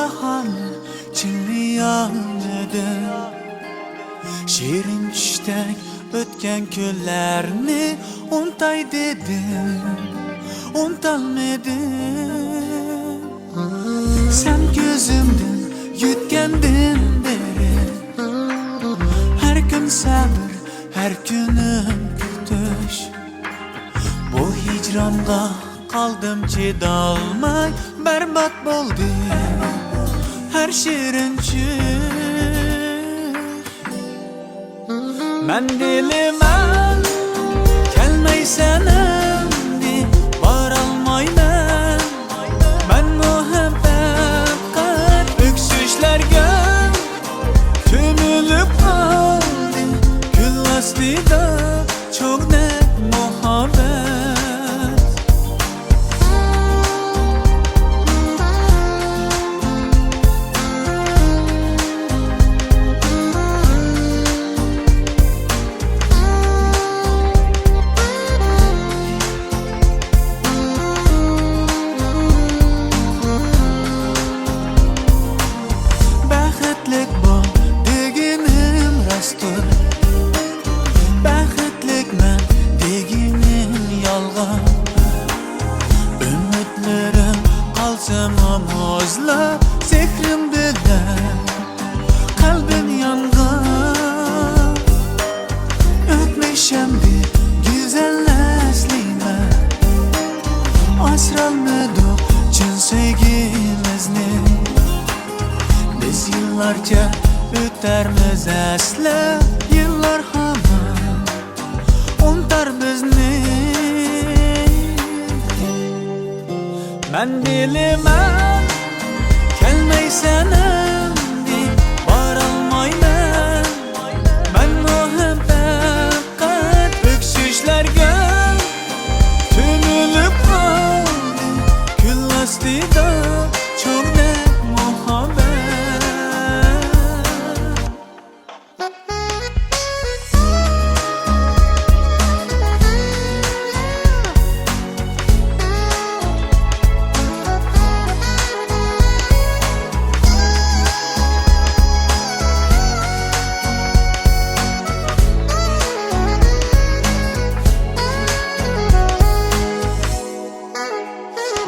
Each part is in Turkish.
baharni chillayolmadim. Shirin tushdek o'tgan kunlarni untay dedim, untolmadim. Sen ko'zimdan yutgandin beri, har kun sabr, har kunim kutish. Bu hicronga qoldim chidolmay, barbod bo'ldi har shirin tush. Men dilimam kelmaysan endi, borolmayman. Men muhabbatga o'ksishlarga ko'milib qoldim. Kul ostida cho'g'nak muhabbat. Baxtlik bo'l deganim rostdir, baxtlikman deganim yolg'on. Umidlarim qolsa muzlab, sehrim bilan qalbim yongan. O'tmishim deb go'zallaslikman, asrolmadik chin sevgimizni. Biz yillarcha o'tarmiz asla, yillar hamon unutar bizni. Men dilimam kelmaysan endi, borolmayman. Men muhabbatga o'ksishlarga ko'milib qoldim. Kul ostida cho'g'nak muhabbat.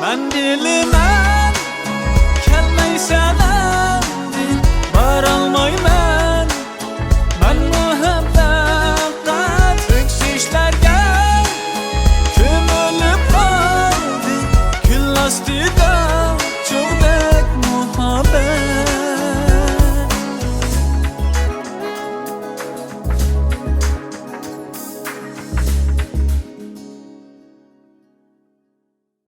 Men dilimam